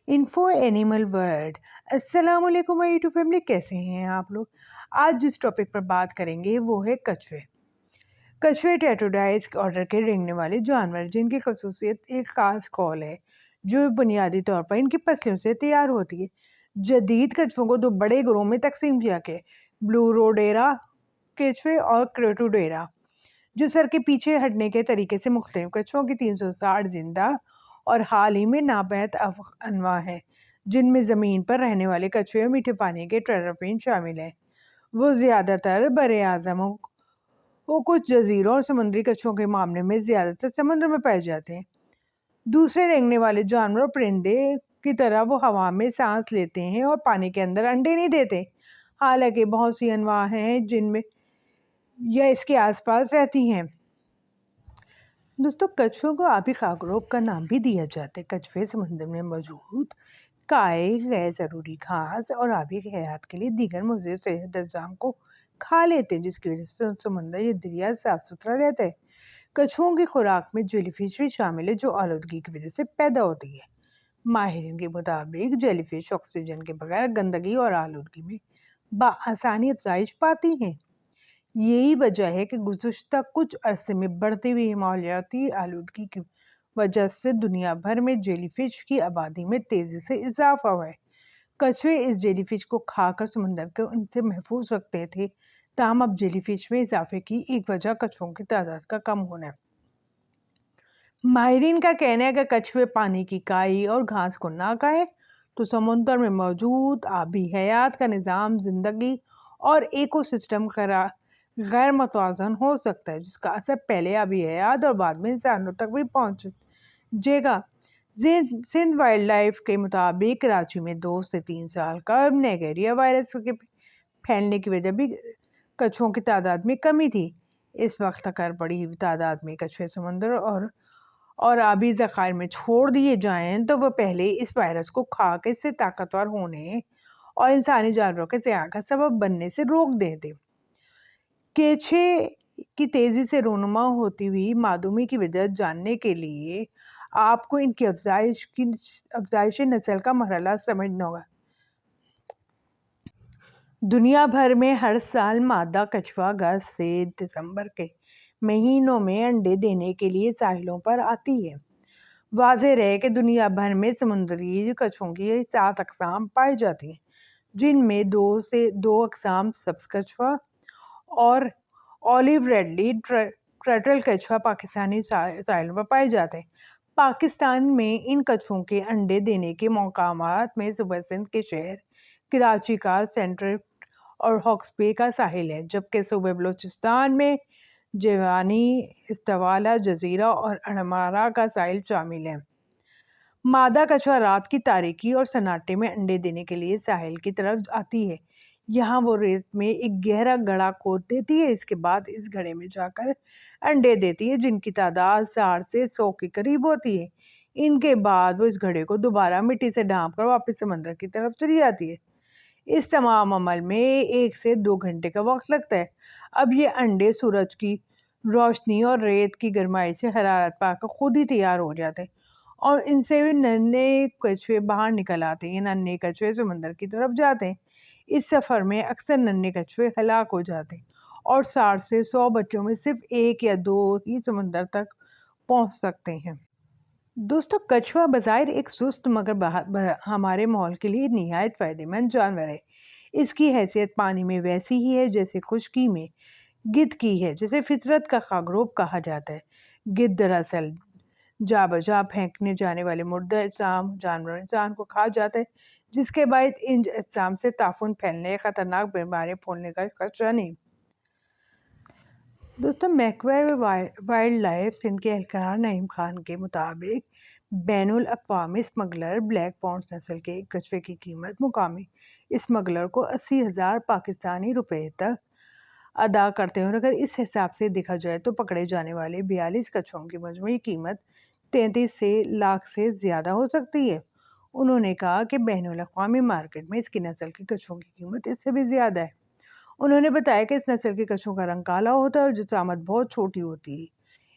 Info animal world. अस्सलाम वालेकुम my YouTube family, कैसे हैं आप लोग। आज जिस टॉपिक पर बात करेंगे वो है कछुए। कछुए टेट्रोडाइज ऑर्डर के रेंगने वाले जानवर जिनकी खसूसियत एक खास कॉल है जो बुनियादी तौर पर इनकी पसलियों से तैयार होती है। जदीद कछुओं को दो बड़े ग्रोह में तकसीम किया गया, ब्लू रोडेरा कछुए और क्रेटोडेरा, जो सर के पीछे हटने के तरीके से मुख्तलिफ। कछुओं की 360 जिंदा और हाल ही में नाबाद अनवा हैं, जिनमें ज़मीन पर रहने वाले कछुए और मीठे पानी के टेरापिन शामिल हैं। वो ज़्यादातर बरे आज़मों वो कुछ जजीरों और समुद्री कछुओं के मामले में ज़्यादातर समुद्र में पाए जाते हैं। दूसरे रेंगने वाले जानवर परिंदे की तरह वो हवा में सांस लेते हैं और पानी के अंदर अंडे नहीं देते। हालांकि बहुत सी अनवा हैं जिनमें या इसके आसपास रहती हैं। दोस्तों, कछुओं को आबी खागरोब का नाम भी दिया जाता है। कछुए समुद्र में मौजूद काए, गैर ज़रूरी घास और आबी हयात के लिए दीगर मुज़र सेहत अज़ाम को खा लेते हैं, जिसकी वजह से समुद्र या दरिया साफ सुथरा रहता है। कछुओं की खुराक में जेलीफिश भी शामिल है, जो आलूदगी की वजह से पैदा होती है। माहिरीन के मुताबिक जेलीफिश ऑक्सीजन के बगैर गंदगी और आलूदगी में बआसानी अफजाइश पाती हैं। यही वजह है कि गुज़श्ता कुछ अरसे में बढ़ती हुई माहौलियाती आलूदगी की वजह से दुनिया भर में जेलीफिश की आबादी में तेज़ी से इजाफा हुआ है। कछुए इस जेलीफिश को खाकर समुद्र को उनसे महफूज रखते थे, ताहम अब जेलीफिश में इजाफे की एक वजह कछुओं की तादाद का कम होना है। माहिरीन का कहना है कि कछुए पानी की काई और घास को ना खाएं तो समुद्र में मौजूद आबी हयात का निज़ाम, जिंदगी और इकोसिस्टम गैर मुतवाज़न हो सकता है, जिसका असर पहले आबी हयात और बाद में इंसानों तक भी पहुँचेगा। सिंध वाइल्ड लाइफ के मुताबिक कराची में 2 से 3 साल का नाइजीरिया वायरस के फैलने की वजह भी कछुओं की तादाद में कमी थी। इस वक्त अगर बड़ी तादाद में कछुए समुद्र और आबी ज़खायर में छोड़ दिए जाएं तो वह पहले इस वायरस को खा के इससे ताकतवर होने और इंसानी जानवरों के ज़िया का सबब बनने से रोक देते। केछे की तेज़ी से रोनुमा होती हुई मादूमी की वजह जानने के लिए आपको इनकी अफजाइश नस्ल का मरहला समझना होगा। दुनिया भर में हर साल मादा कछुआ अगस्त से दिसंबर के महीनों में अंडे देने के लिए साहिलों पर आती है। वाज़ेह रहे कि दुनिया भर में समुद्री कछुओं की 7 अक़साम पाई जाती हैं, जिनमें 2 अक़साम सब्ज़ कछुआ और ऑलिव रेडली टर्टल कछुआ पाकिस्तानी साहिलों पर पाए जाते हैं। पाकिस्तान में इन कछुओं के अंडे देने के मकामात में सूबा सिंध के शहर कराची का सेंट्रल और हॉक्स बे का साहिल है, जबकि सूबे बलूचिस्तान में जेवानी, इस्तवाला, जजीरा और अनमारा का साहिल शामिल है। मादा कछुआ रात की तारीकी और सन्नाटे में अंडे देने के लिए साहिल की तरफ आती है। यहाँ वो रेत में एक गहरा गड़ा खोद देती है। इसके बाद इस घड़े में जाकर अंडे देती है, जिनकी तादाद 60 से 100 के करीब होती है। इनके बाद वो इस घड़े को दोबारा मिट्टी से ढांप कर वापस समंदर की तरफ चली जाती है। इस तमाम अमल में 1 से 2 घंटे का वक्त लगता है। अब ये अंडे सूरज की रोशनी और रेत की गर्माई से हरारत पाकर खुद ही तैयार हो जाते हैं और इनसे भी नन्हे कछुए बाहर निकल आते हैं। ये नन्हे कछुए समंदर की तरफ जाते हैं। इस सफ़र में अक्सर नन्हे कछुए हलाक हो जाते हैं और 60 से 100 बच्चों में सिर्फ 1 या 2 ही समंदर तक पहुंच सकते हैं। दोस्तों, कछुआ बज़ाहिर एक सुस्त मगर हमारे माहौल के लिए निहायत फ़ायदेमंद जानवर है। इसकी हैसियत पानी में वैसी ही है जैसे खुश्की में गिद्ध की है, जिसे फितरत का खागरोब कहा जाता है। गिद्ध दरअसल जा बजा फेंकने जाने वाले मुर्दा अजसाम जानवर इंसान को खा जाता है, जिसके बाद इन अजसाम से ताफून फैलने, ख़तरनाक बीमारियाँ फैलने का खतरा नहीं। दोस्तों, मैकवायर वाइल्ड लाइफ सिंध के एहलकार नईम खान के मुताबिक बैनुल अक़वामी स्मगलर ब्लैक पॉन्ड्स नस्ल के एक कछुए की कीमत मुकामी स्मगलर को 80,000 पाकिस्तानी रुपए तक अदा करते हैं, और अगर इस हिसाब से देखा जाए तो पकड़े जाने वाले 42 कछुओं की मजमूई कीमत 33 लाख से ज़्यादा हो सकती है। उन्होंने कहा कि बैनुल अक़वामी मार्केट में इसकी नस्ल की कछुओं की कीमत इससे भी ज़्यादा है। उन्होंने बताया कि इस नस्ल के कछुओं का रंग काला होता है और जिसामत बहुत छोटी होती है।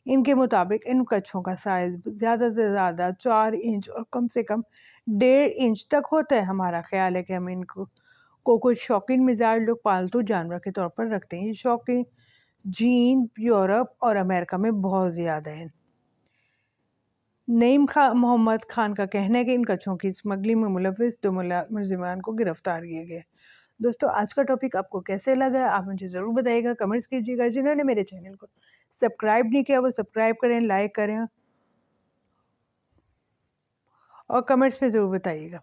ان کے مطابق ان کچھوں کا سائز زیادہ سے زیادہ 4 انچ اور کم سے کم 1.5 انچ تک ہوتا ہے۔ ہمارا خیال ہے کہ ہم ان کو کچھ شوقین مزاج لوگ پالتو جانور کے طور پر رکھتے ہیں۔ یہ شوقین چین، یورپ اور امریکہ میں بہت زیادہ ہیں۔ نعیم محمد خان کا کہنا ہے کہ ان کچھوں کی اسمگلنگ میں ملوث 2 ملزمان کو گرفتار کیا گیا۔ دوستو آج کا ٹاپک آپ کو کیسے لگا آپ مجھے ضرور بتائیے گا، کمنٹس کیجیے گا۔ جنہوں نے میرے چینل کو سبسکرائب نہیں کیا وہ سبسکرائب کریں، لائک کریں اور کمنٹس میں ضرور بتائیے گا۔